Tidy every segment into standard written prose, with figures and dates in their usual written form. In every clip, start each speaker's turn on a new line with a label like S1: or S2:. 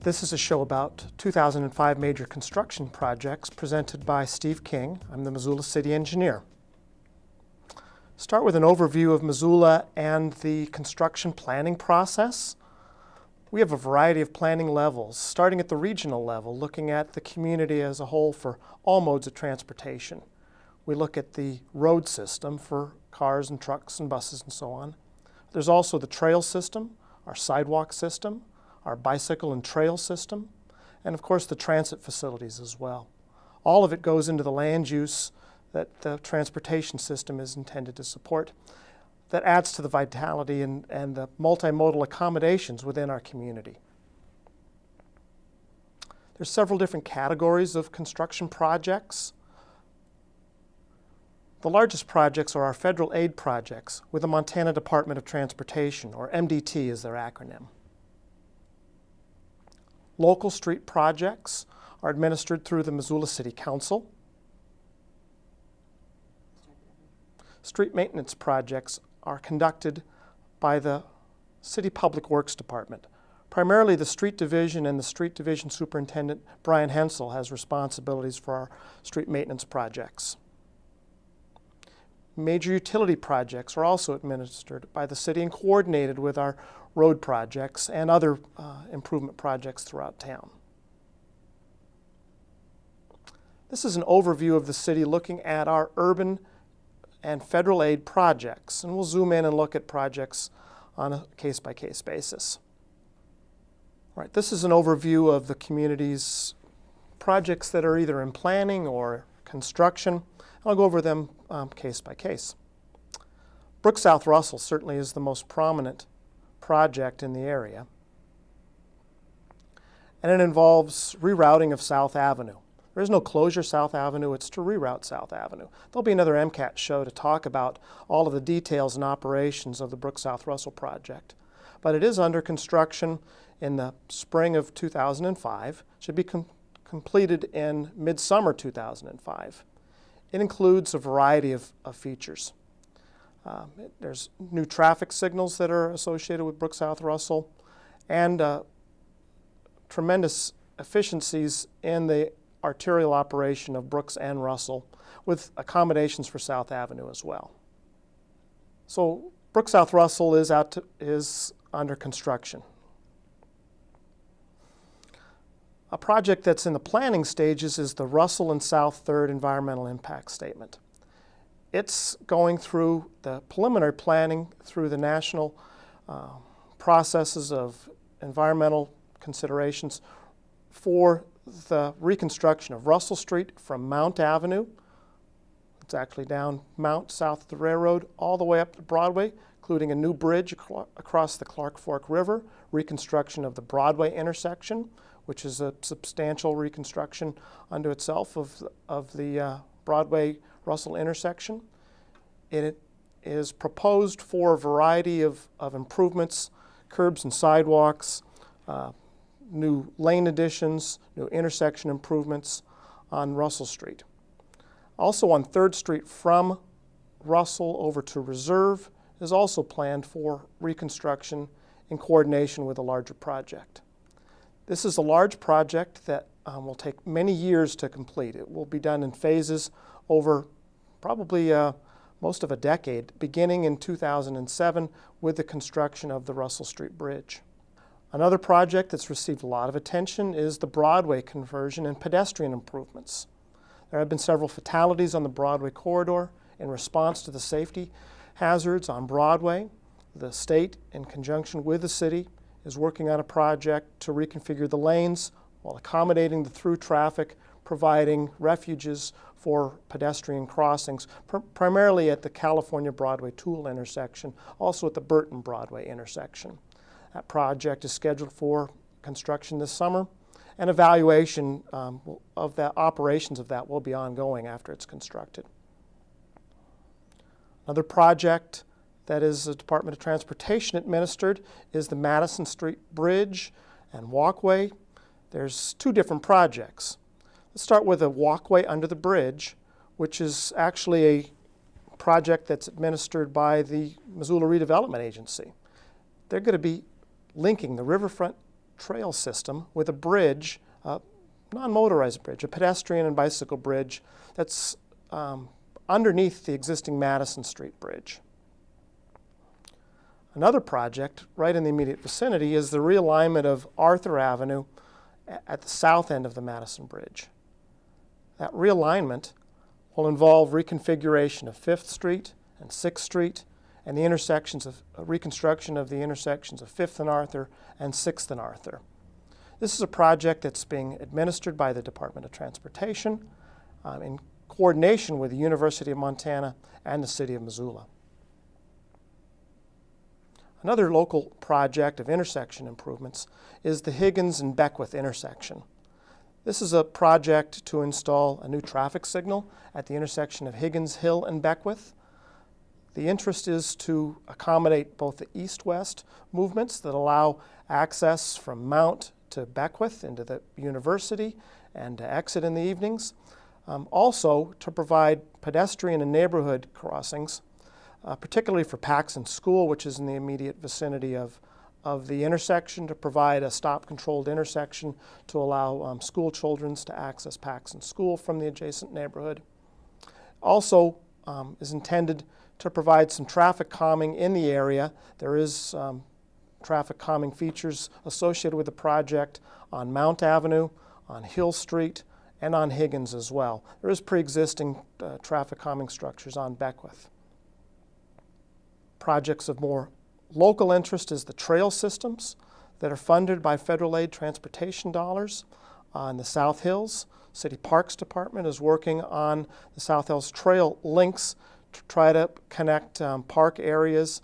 S1: This is a show about 2005 major construction projects presented by Steve King. I'm the Missoula City Engineer. Start with an overview of Missoula and the construction planning process. We have a variety of planning levels, starting at the regional level, looking at the community as a whole for all modes of transportation. We look at the road system for cars and trucks and buses and so on. There's also the trail system, our sidewalk system, our bicycle and trail system, and of course the transit facilities as well. All of it goes into the land use that the transportation system is intended to support. That adds to the vitality and the multimodal accommodations within our community. There's several different categories of construction projects. The largest projects are our federal aid projects with the Montana Department of Transportation, or MDT is their acronym. Local street projects are administered through the Missoula City Council. Street maintenance projects are conducted by the City Public Works Department. Primarily the Street Division and the Street Division Superintendent, Brian Hensel, has responsibilities for our street maintenance projects. Major utility projects are also administered by the city and coordinated with our road projects and other improvement projects throughout town. This is an overview of the city looking at our urban and federal aid projects, and we'll zoom in and look at projects on a case-by-case basis. All right, this is an overview of the community's projects that are either in planning or construction. I'll go over them case by case. Brook South Russell certainly is the most prominent project in the area, and it involves rerouting of South Avenue. There is no closure South Avenue, it's to reroute South Avenue. There'll be another MCAT show to talk about all of the details and operations of the Brook South Russell project. But it is under construction in the spring of 2005, should be completed in midsummer 2005. It includes a variety of features. There's new traffic signals that are associated with Brook South Russell and tremendous efficiencies in the arterial operation of Brooks and Russell with accommodations for South Avenue as well. So Brook South Russell is under construction. A project that's in the planning stages is the Russell and South Third Environmental Impact Statement. It's going through the preliminary planning through the national processes of environmental considerations for the reconstruction of Russell Street from Mount Avenue, it's actually down Mount south of the railroad, all the way up to Broadway, including a new bridge across the Clark Fork River, reconstruction of the Broadway intersection, which is a substantial reconstruction unto itself of the Broadway-Russell intersection. It is proposed for a variety of improvements, curbs and sidewalks, new lane additions, new intersection improvements on Russell Street. Also on 3rd Street from Russell over to Reserve is also planned for reconstruction in coordination with a larger project. This is a large project that will take many years to complete. It will be done in phases over probably most of a decade, beginning in 2007 with the construction of the Russell Street Bridge. Another project that's received a lot of attention is the Broadway conversion and pedestrian improvements. There have been several fatalities on the Broadway corridor in response to the safety hazards on Broadway. The state, in conjunction with the city, is working on a project to reconfigure the lanes while accommodating the through traffic, providing refuges for pedestrian crossings, primarily at the California Broadway Toole intersection, also at the Burton Broadway intersection. That project is scheduled for construction this summer, and evaluation of the operations of that will be ongoing after it's constructed. Another project that is the Department of Transportation administered is the Madison Street Bridge and Walkway. There's two different projects. Let's start with a walkway under the bridge, which is actually a project that's administered by the Missoula Redevelopment Agency. They're going to be linking the riverfront trail system with a bridge, a non-motorized bridge, a pedestrian and bicycle bridge that's underneath the existing Madison Street Bridge. Another project right in the immediate vicinity is the realignment of Arthur Avenue at the south end of the Madison Bridge. That realignment will involve reconfiguration of 5th Street and 6th Street and the intersections of reconstruction of the intersections of 5th and Arthur and 6th and Arthur. This is a project that's being administered by the Department of Transportation in coordination with the University of Montana and the City of Missoula. Another local project of intersection improvements is the Higgins and Beckwith intersection. This is a project to install a new traffic signal at the intersection of Higgins Hill and Beckwith. The interest is to accommodate both the east-west movements that allow access from Mount to Beckwith into the university and to exit in the evenings. Also to provide pedestrian and neighborhood crossings, particularly for Paxson School, which is in the immediate vicinity of the intersection, to provide a stop-controlled intersection to allow school children to access Paxson School from the adjacent neighborhood. Also is intended to provide some traffic calming in the area. There is traffic calming features associated with the project on Mount Avenue, on Hill Street, and on Higgins as well. There is pre-existing traffic calming structures on Beckwith. Projects of more local interest is the trail systems that are funded by federal aid transportation dollars in the South Hills. City Parks Department is working on the South Hills Trail links to try to connect park areas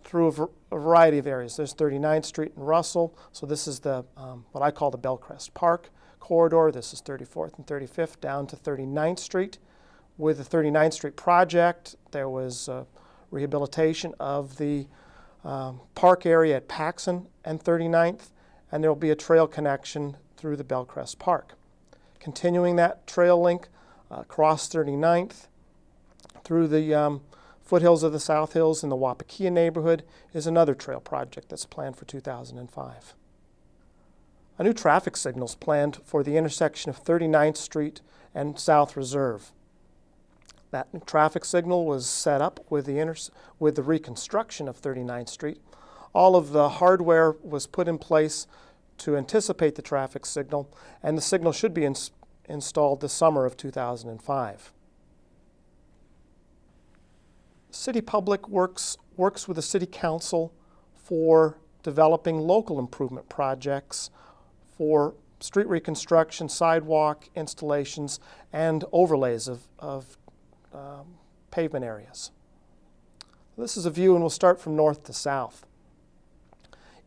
S1: through a variety of areas. There's 39th Street in Russell, so this is the what I call the Bellcrest Park corridor. This is 34th and 35th down to 39th Street. With the 39th Street project, there was rehabilitation of the park area at Paxson and 39th, and there will be a trail connection through the Bellcrest Park. Continuing that trail link across 39th through the foothills of the South Hills in the Wapakia neighborhood is another trail project that's planned for 2005. A new traffic signal is planned for the intersection of 39th Street and South Reserve. That new traffic signal was set up with the reconstruction of 39th Street. All of the hardware was put in place to anticipate the traffic signal, and the signal should be installed this summer of 2005. City Public Works works with the City Council for developing local improvement projects for street reconstruction, sidewalk installations, and overlays of pavement areas. This is a view, and we'll start from north to south.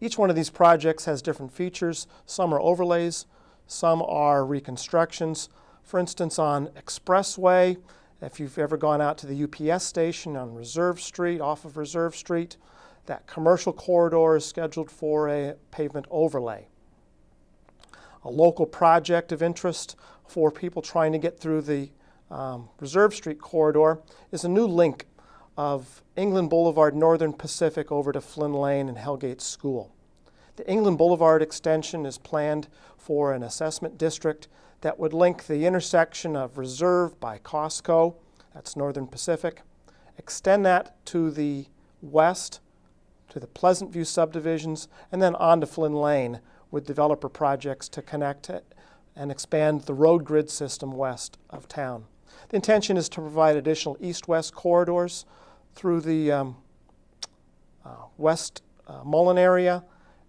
S1: Each one of these projects has different features. Some are overlays, some are reconstructions. For instance, on Expressway, if you've ever gone out to the UPS station on Reserve Street, off of Reserve Street, that commercial corridor is scheduled for a pavement overlay. A local project of interest for people trying to get through the Reserve Street corridor is a new link of England Boulevard Northern Pacific over to Flynn Lane and Hellgate School. The England Boulevard extension is planned for an assessment district that would link the intersection of Reserve by Costco, that's Northern Pacific, extend that to the west, to the Pleasant View subdivisions, and then on to Flynn Lane with developer projects to connect it and expand the road grid system west of town. The intention is to provide additional east-west corridors through the West Mullen area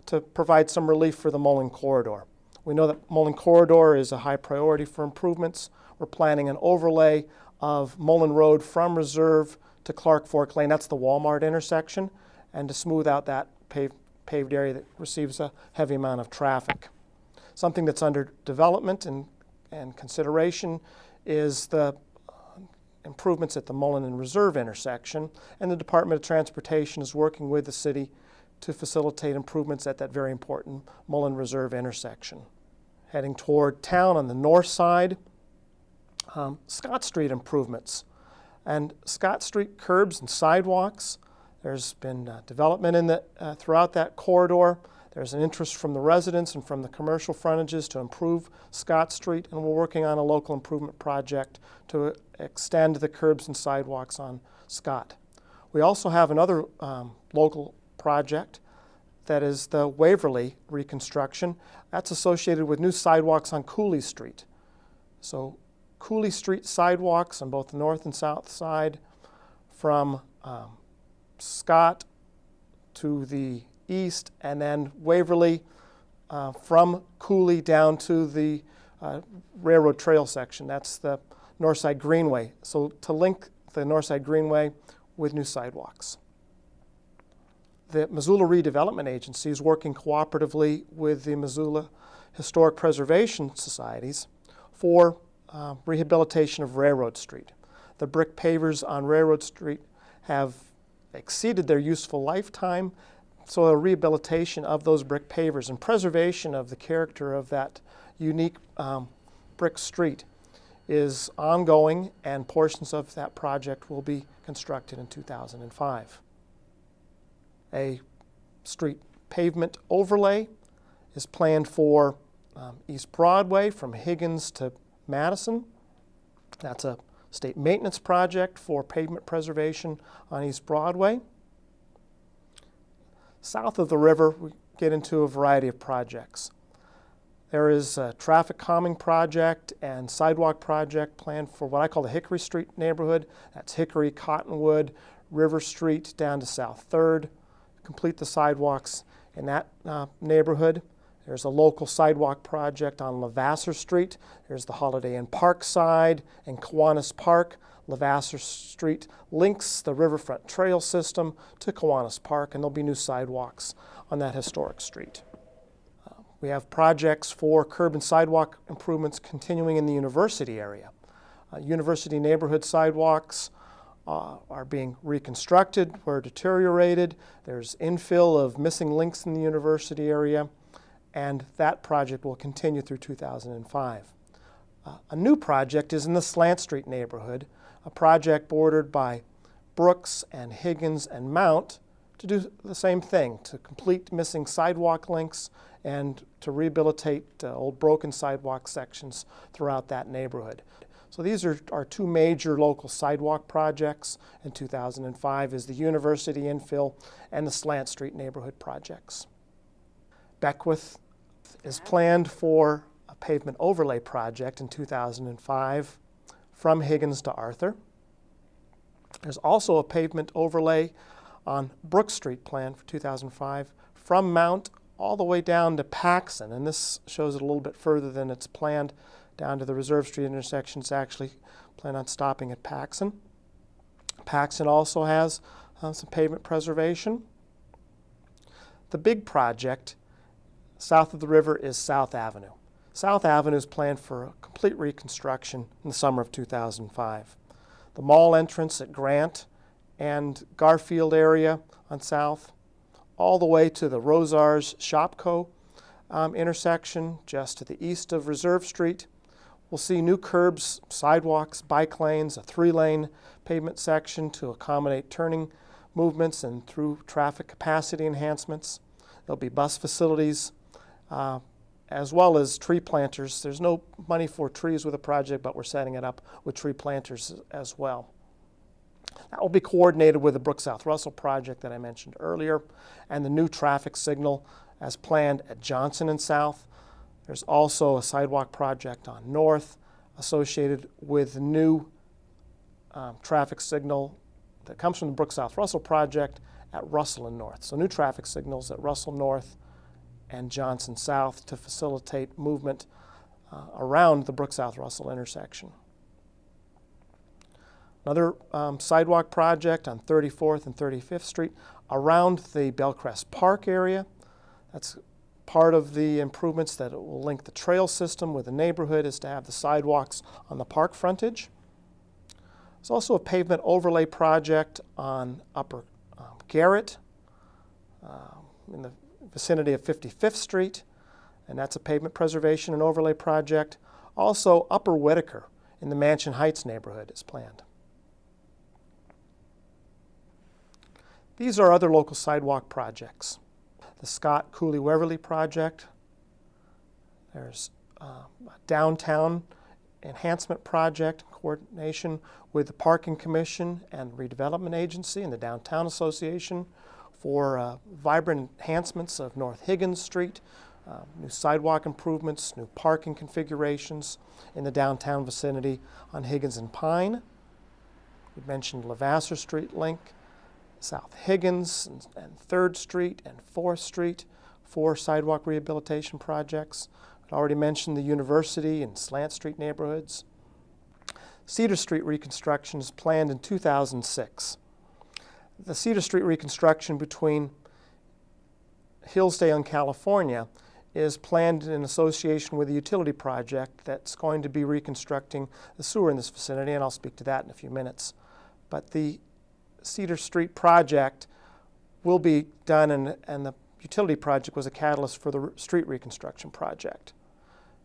S1: to provide some relief for the Mullen corridor. We know that Mullen corridor is a high priority for improvements. We're planning an overlay of Mullen Road from Reserve to Clark Fork Lane. That's the Walmart intersection, and to smooth out that paved area that receives a heavy amount of traffic. Something that's under development and consideration is the improvements at the Mullen and Reserve intersection, and the Department of Transportation is working with the city to facilitate improvements at that very important Mullen Reserve intersection. Heading toward town on the north side, Scott Street improvements. And Scott Street curbs and sidewalks, there's been development in throughout that corridor. There's an interest from the residents and from the commercial frontages to improve Scott Street, and we're working on a local improvement project to extend the curbs and sidewalks on Scott. We also have another local project that is the Waverly reconstruction. That's associated with new sidewalks on Cooley Street. So Cooley Street sidewalks on both the north and south side from Scott to the east, and then Waverly from Cooley down to the railroad trail section. That's the Northside Greenway. So to link the Northside Greenway with new sidewalks. The Missoula Redevelopment Agency is working cooperatively with the Missoula Historic Preservation Societies for rehabilitation of Railroad Street. The brick pavers on Railroad Street have exceeded their useful lifetime, so a rehabilitation of those brick pavers and preservation of the character of that unique brick street is ongoing, and portions of that project will be constructed in 2005. A street pavement overlay is planned for East Broadway from Higgins to Madison. That's a state maintenance project for pavement preservation on East Broadway. South of the river, we get into a variety of projects. There is a traffic calming project and sidewalk project planned for what I call the Hickory Street neighborhood. That's Hickory, Cottonwood, River Street down to South 3rd. Complete the sidewalks in that neighborhood. There's a local sidewalk project on Levasseur Street. There's the Holiday Inn Park side and Kiwanis Park. Levasseur Street links the Riverfront Trail system to Kiwanis Park, and there'll be new sidewalks on that historic street. We have projects for curb and sidewalk improvements continuing in the university area. University neighborhood sidewalks are being reconstructed, were deteriorated. There's infill of missing links in the university area, and that project will continue through 2005. A new project is in the Slant Street neighborhood, a project bordered by Brooks and Higgins and Mount to do the same thing, to complete missing sidewalk links and to rehabilitate old broken sidewalk sections throughout that neighborhood. So these are our two major local sidewalk projects in 2005 is the University infill and the Slant Street neighborhood projects. Beckwith is planned for a pavement overlay project in 2005 from Higgins to Arthur. There's also a pavement overlay on Brook Street planned for 2005 from Mount all the way down to Paxson, and this shows it a little bit further than it's planned down to the Reserve Street intersection. It's actually planned on stopping at Paxson. Paxson also has some pavement preservation. The big project south of the river is South Avenue. South Avenue is planned for a complete reconstruction in the summer of 2005. The mall entrance at Grant and Garfield area on South, all the way to the Rosars Shopco intersection just to the east of Reserve Street. We'll see new curbs, sidewalks, bike lanes, a 3-lane pavement section to accommodate turning movements and through traffic capacity enhancements. There'll be bus facilities as well as tree planters. There's no money for trees with a project, but we're setting it up with tree planters as well. That will be coordinated with the Brook South Russell project that I mentioned earlier and the new traffic signal as planned at Johnson and South. There's also a sidewalk project on North associated with the new traffic signal that comes from the Brook South Russell project at Russell and North. So new traffic signals at Russell North and Johnson South to facilitate movement around the Brook South Russell intersection. Another sidewalk project on 34th and 35th Street around the Bellcrest Park area. That's part of the improvements that it will link the trail system with the neighborhood is to have the sidewalks on the park frontage. There's also a pavement overlay project on Upper Garrett in the vicinity of 55th Street, and that's a pavement preservation and overlay project. Also, Upper Whitaker in the Mansion Heights neighborhood is planned. These are other local sidewalk projects. the Scott Cooley-Weverly project. There's a downtown enhancement project in coordination with the Parking Commission and Redevelopment Agency and the Downtown Association for vibrant enhancements of North Higgins Street, new sidewalk improvements, new parking configurations in the downtown vicinity on Higgins and Pine. We mentioned Levasseur Street link, South Higgins and 3rd Street and 4th Street, 4 sidewalk rehabilitation projects. I already mentioned the University and Slant Street neighborhoods. Cedar Street reconstruction is planned in 2006. The Cedar Street reconstruction between Hillsdale and California is planned in association with a utility project that's going to be reconstructing the sewer in this vicinity, and I'll speak to that in a few minutes. But the Cedar Street project will be done, and the utility project was a catalyst for the street reconstruction project.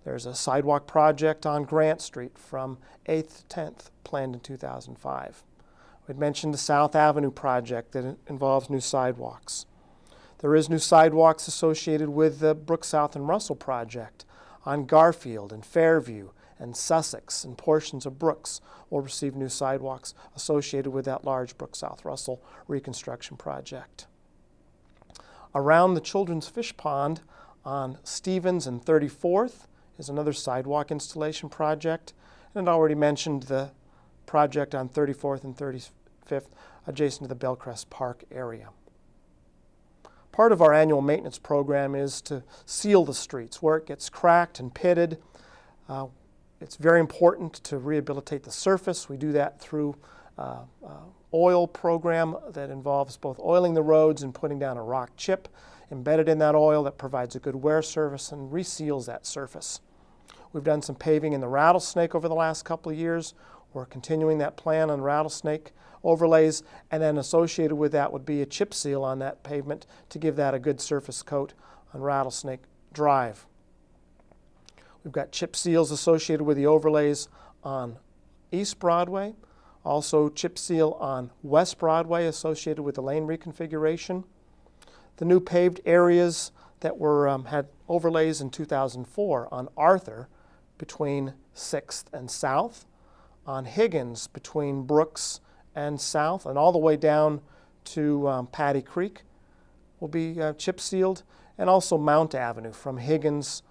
S1: There's a sidewalk project on Grant Street from 8th to 10th, planned in 2005. We'd mentioned the South Avenue project that involves new sidewalks. There is new sidewalks associated with the Brook South and Russell project on Garfield and Fairview and Sussex, and portions of Brooks will receive new sidewalks associated with that large Brook South Russell reconstruction project. Around the Children's Fish Pond on Stevens and 34th is another sidewalk installation project, and I already mentioned the project on 34th and 35th adjacent to the Bellcrest Park area. Part of our annual maintenance program is to seal the streets where it gets cracked and pitted. It's very important to rehabilitate the surface. We do that through oil program that involves both oiling the roads and putting down a rock chip embedded in that oil that provides a good wear surface and reseals that surface. We've done some paving in the Rattlesnake over the last couple of years. We're continuing that plan on Rattlesnake overlays, and then associated with that would be a chip seal on that pavement to give that a good surface coat on Rattlesnake Drive. We've got chip seals associated with the overlays on East Broadway, also chip seal on West Broadway associated with the lane reconfiguration. The new paved areas that had overlays in 2004 on Arthur between 6th and South, on Higgins between Brooks and South, and all the way down to Patty Creek will be chip sealed, and also Mount Avenue from Higgins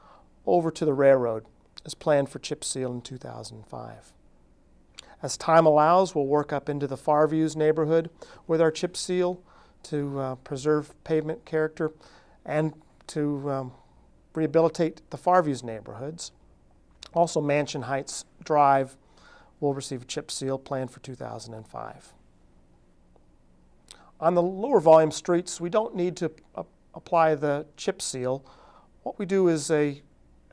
S1: over to the railroad is planned for chip seal in 2005. As time allows, we'll work up into the Farviews neighborhood with our chip seal to preserve pavement character and to rehabilitate the Farviews neighborhoods. Also, Mansion Heights Drive will receive a chip seal planned for 2005. On the lower volume streets, we don't need to apply the chip seal. What we do is a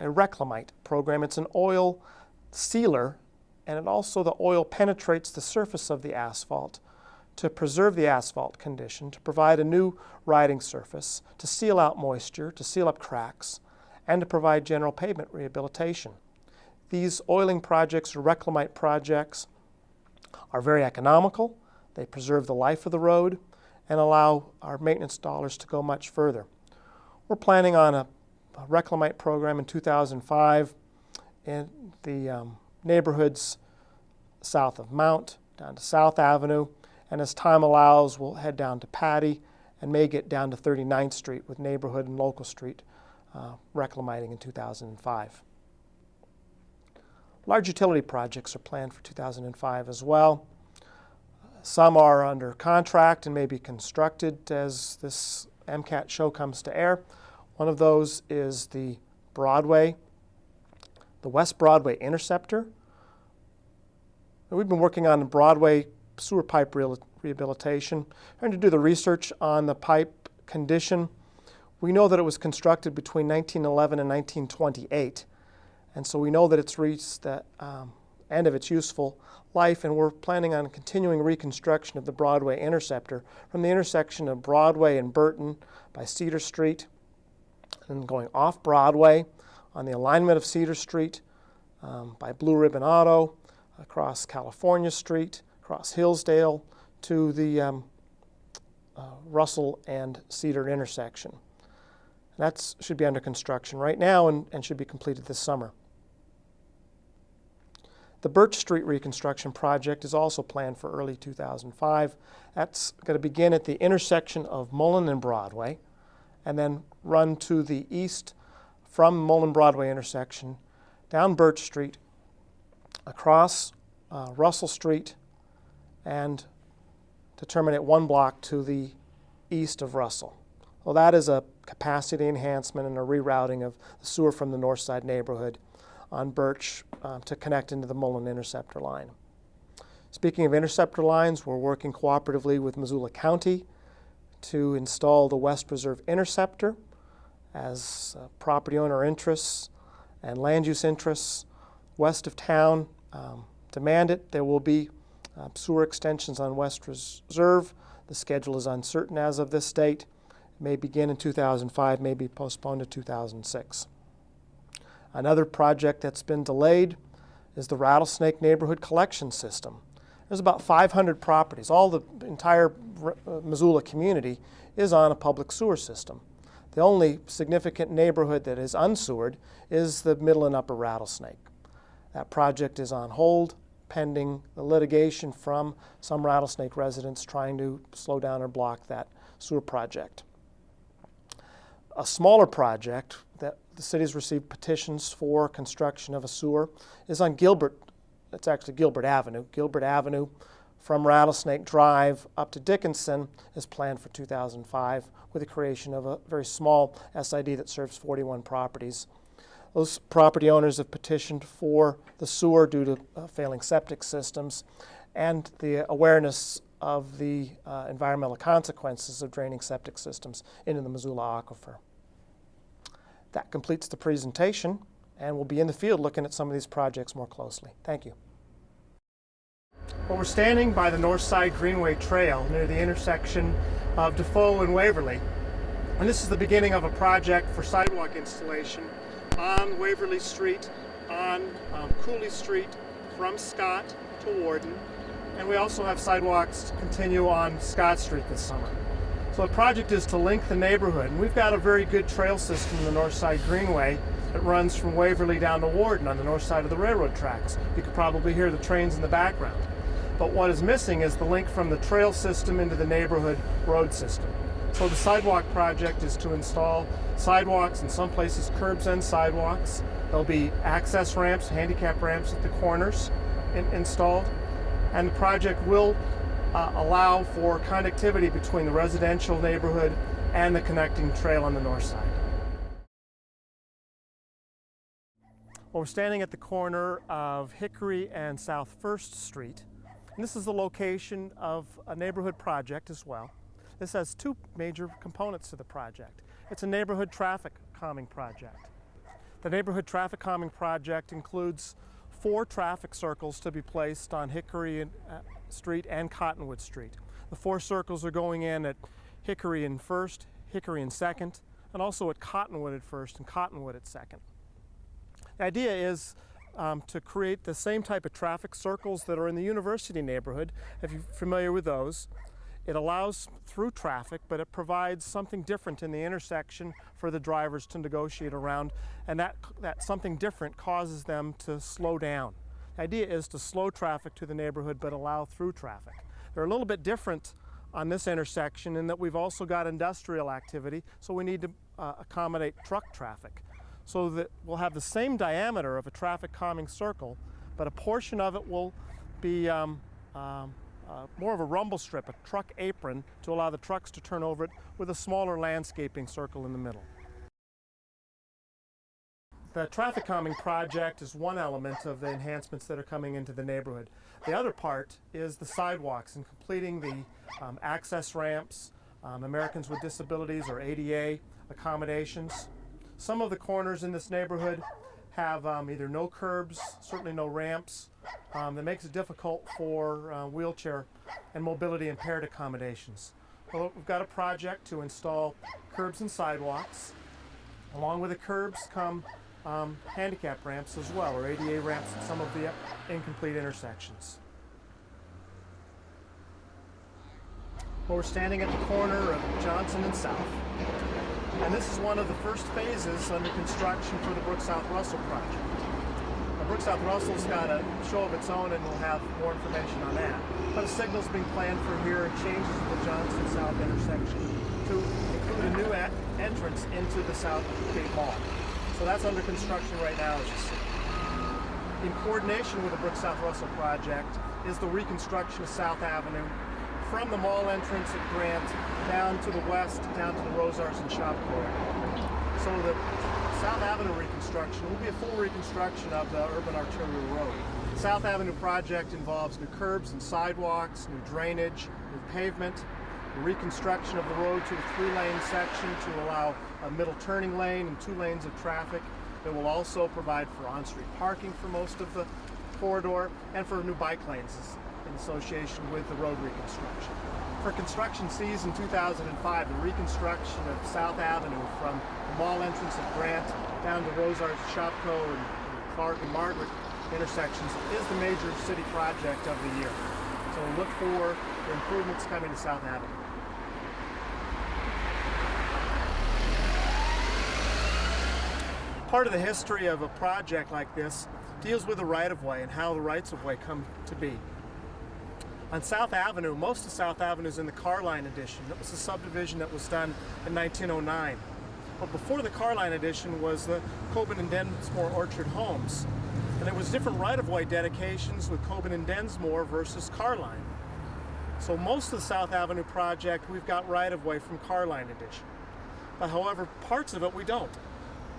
S1: reclamite program. It's an oil sealer, and the oil penetrates the surface of the asphalt to preserve the asphalt condition, to provide a new riding surface, to seal out moisture, to seal up cracks, and to provide general pavement rehabilitation. These oiling projects or reclamite projects are very economical. They preserve the life of the road and allow our maintenance dollars to go much further. We're planning on a reclamite program in 2005 in the neighborhoods south of Mount, down to South Avenue, and as time allows, we'll head down to Patty and may get down to 39th Street with neighborhood and local street reclamiting in 2005. Large utility projects are planned for 2005 as well. Some are under contract and may be constructed as this MCAT show comes to air. One of those is the West Broadway Interceptor. We've been working on the Broadway sewer pipe rehabilitation, trying to do the research on the pipe condition. We know that it was constructed between 1911 and 1928, and so we know that it's reached the end of its useful life, and we're planning on continuing reconstruction of the Broadway Interceptor from the intersection of Broadway and Burton by Cedar Street, and going off Broadway on the alignment of Cedar Street by Blue Ribbon Auto, across California Street, across Hillsdale to the Russell and Cedar intersection. That should be under construction right now and should be completed this summer. The Birch Street reconstruction project is also planned for early 2005. That's going to begin at the intersection of Mullen and Broadway and then run to the east from Mullen Broadway intersection, down Birch Street, across Russell Street, and to terminate one block to the east of Russell. Well, that is a capacity enhancement and a rerouting of the sewer from the north side neighborhood on Birch to connect into the Mullen interceptor line. Speaking of interceptor lines, we're working cooperatively with Missoula County to install the West Reserve interceptor as property owner interests and land use interests west of town demand it. There will be sewer extensions on West Reserve. The schedule is uncertain as of this date. It may begin in 2005, may be postponed to 2006. Another project that's been delayed is the Rattlesnake Neighborhood Collection System. There's about 500 properties. All the entire Missoula community is on a public sewer system. The only significant neighborhood that is unsewered is the Middle and Upper Rattlesnake. That project is on hold pending the litigation from some Rattlesnake residents trying to slow down or block that sewer project. A smaller project that the city's received petitions for construction of a sewer is on Gilbert. It's actually Gilbert Avenue. Gilbert Avenue from Rattlesnake Drive up to Dickinson is planned for 2005 with the creation of a very small SID that serves 41 properties. Those property owners have petitioned for the sewer due to failing septic systems and the awareness of the environmental consequences of draining septic systems into the Missoula aquifer. That completes the presentation, and we'll be in the field looking at some of these projects more closely. Thank you. Well, we're standing by the North Side Greenway Trail near the intersection of Defoe and Waverly. And this is the beginning of a project for sidewalk installation on Waverly Street, on Cooley Street, from Scott to Warden. And we also have sidewalks to continue on Scott Street this summer. So the project is to link the neighborhood. And we've got a very good trail system in the North Side Greenway that runs from Waverly down to Warden on the north side of the railroad tracks. You could probably hear the trains in the background. But what is missing is the link from the trail system into the neighborhood road system. So the sidewalk project is to install sidewalks, in some places curbs and sidewalks. There'll be access ramps, handicap ramps at the corners installed. And the project will allow for connectivity between the residential neighborhood and the connecting trail on the north side. Well, we're standing at the corner of Hickory and South 1st Street. And this is the location of a neighborhood project as well. This has two major components to the project. It's a neighborhood traffic calming project. The neighborhood traffic calming project includes 4 traffic circles to be placed on Hickory Street and Cottonwood Street. The 4 circles are going in at Hickory and 1st, Hickory and 2nd, and also at Cottonwood at 1st and Cottonwood at 2nd. The idea is to create the same type of traffic circles that are in the university neighborhood, if you're familiar with those. It allows through traffic, but it provides something different in the intersection for the drivers to negotiate around, and that something different causes them to slow down. The idea is to slow traffic to the neighborhood, but allow through traffic. They're a little bit different on this intersection in that we've also got industrial activity, so we need to accommodate truck traffic. So that we'll have the same diameter of a traffic calming circle, but a portion of it will be more of a rumble strip, a truck apron, to allow the trucks to turn over it with a smaller landscaping circle in the middle. The traffic calming project is one element of the enhancements that are coming into the neighborhood. The other part is the sidewalks and completing the access ramps, Americans with Disabilities or ADA accommodations. Some of the corners in this neighborhood have either no curbs, certainly no ramps. That makes it difficult for wheelchair and mobility impaired accommodations. Well, we've got a project to install curbs and sidewalks. Along with the curbs come handicap ramps as well, or ADA ramps at some of the incomplete intersections. Well, we're standing at the corner of Johnson and South. And this is one of the first phases under construction for the Brook South Russell project. Now, Brook South Russell's got a show of its own, and we'll have more information on that. But a signal's being planned for here, changes at the Johnson South intersection to include a new entrance into the South Gate Mall. So that's under construction right now, as you see. In coordination with the Brook South Russell project is the reconstruction of South Avenue from the mall entrance at Grant down to the west, down to the Rosars and Shopko area. So the South Avenue reconstruction will be a full reconstruction of the urban arterial road. The South Avenue project involves new curbs and sidewalks, new drainage, new pavement, the reconstruction of the road to a 3-lane section to allow a middle turning lane and 2 lanes of traffic. It will also provide for on-street parking for most of the corridor and for new bike lanes in association with the road reconstruction. For construction season 2005, the reconstruction of South Avenue from the mall entrance at Grant down to Rosars, Shopko, and Clark and Margaret intersections is the major city project of the year. So look for the improvements coming to South Avenue. Part of the history of a project like this deals with the right-of-way and how the rights-of-way come to be. On South Avenue, most of South Avenue is in the Carline Addition. That was a subdivision that was done in 1909. But before the Carline Addition was the Coben and Densmore Orchard Homes. And there was different right-of-way dedications with Coben and Densmore versus Carline. So most of the South Avenue project, we've got right-of-way from Carline Addition. But however, parts of it we don't.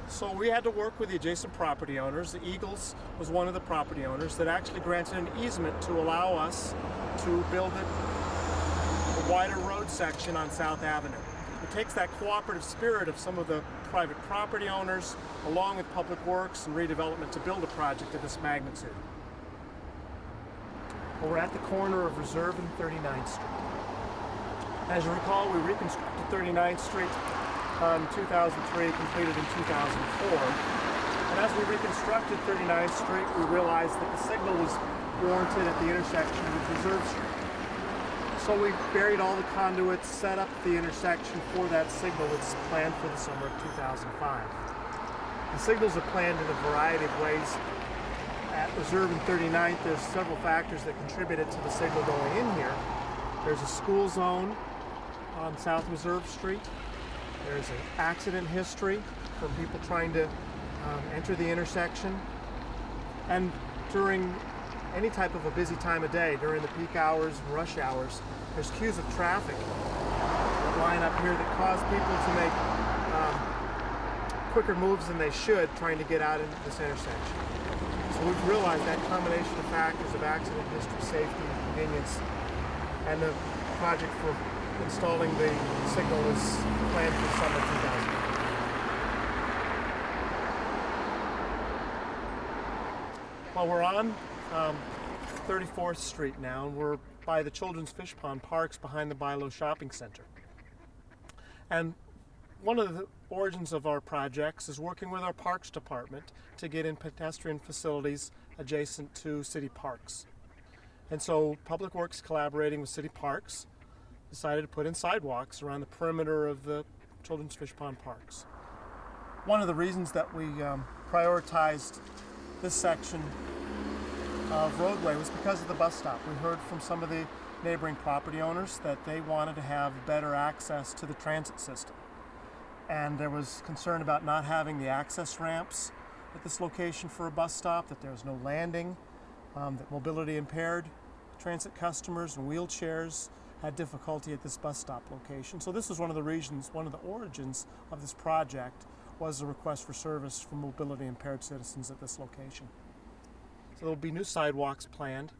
S1: So we had to work with the adjacent property owners. The Eagles was one of the property owners that actually granted an easement to allow us to build a wider road section on South Avenue. It takes that cooperative spirit of some of the private property owners along with Public Works and redevelopment to build a project of this magnitude. Well, we're at the corner of Reserve and 39th Street. As you recall, we reconstructed 39th Street in 2003, completed in 2004. And as we reconstructed 39th Street, we realized that the signal was warranted at the intersection with Reserve Street. So we buried all the conduits, set up the intersection for that signal that's planned for the summer of 2005. The signals are planned in a variety of ways. At Reserve and 39th, there's several factors that contributed to the signal going in here. There's a school zone on South Reserve Street. There's an accident history from people trying to enter the intersection. And during any type of a busy time of day, during the peak hours and rush hours, there's queues of traffic that line up here that cause people to make quicker moves than they should trying to get out into this intersection. So we've realized that combination of factors of accident history, safety, and convenience, and the project for installing the signal is planned for summer 2000. Well, we're on 34th Street now, and we're by the Children's Fish Pond Parks behind the Bilo Shopping Center. And one of the origins of our projects is working with our Parks Department to get in pedestrian facilities adjacent to city parks. And so Public Works, collaborating with city parks, decided to put in sidewalks around the perimeter of the Children's Fish Pond Parks. One of the reasons that we prioritized this section of roadway was because of the bus stop. We heard from some of the neighboring property owners that they wanted to have better access to the transit system. And there was concern about not having the access ramps at this location for a bus stop, that there was no landing, that mobility impaired transit customers and wheelchairs had difficulty at this bus stop location. So this was one of the reasons, one of the origins of this project was a request for service for mobility impaired citizens at this location. So there will be new sidewalks planned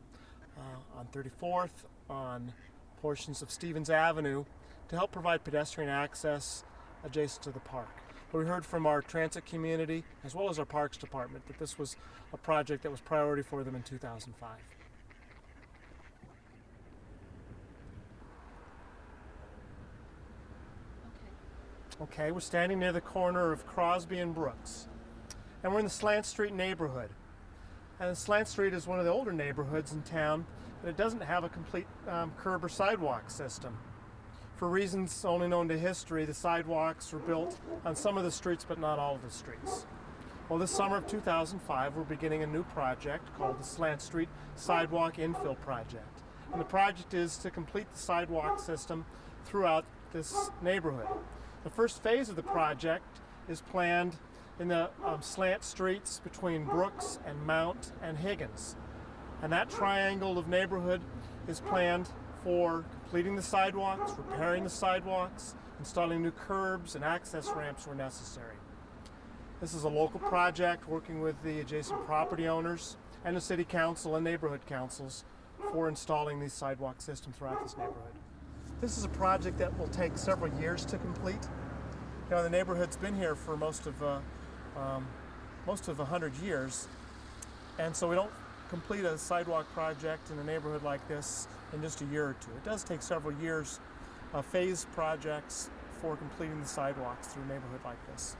S1: on 34th, on portions of Stevens Avenue to help provide pedestrian access adjacent to the park. But we heard from our transit community as well as our Parks Department that this was a project that was priority for them in 2005. Okay, we're standing near the corner of Crosby and Brooks. And we're in the Slant Street neighborhood. And Slant Street is one of the older neighborhoods in town, but it doesn't have a complete curb or sidewalk system. For reasons only known to history, the sidewalks were built on some of the streets but not all of the streets. Well, this summer of 2005, we're beginning a new project called the Slant Street Sidewalk Infill Project. And the project is to complete the sidewalk system throughout this neighborhood. The first phase of the project is planned in the slant streets between Brooks and Mount and Higgins. And that triangle of neighborhood is planned for completing the sidewalks, repairing the sidewalks, installing new curbs and access ramps where necessary. This is a local project working with the adjacent property owners and the city council and neighborhood councils for installing these sidewalk systems throughout this neighborhood. This is a project that will take several years to complete. You know, the neighborhood's been here for most of 100 years, and so we don't complete a sidewalk project in a neighborhood like this in just a year or two. It does take several years of phased projects for completing the sidewalks through a neighborhood like this.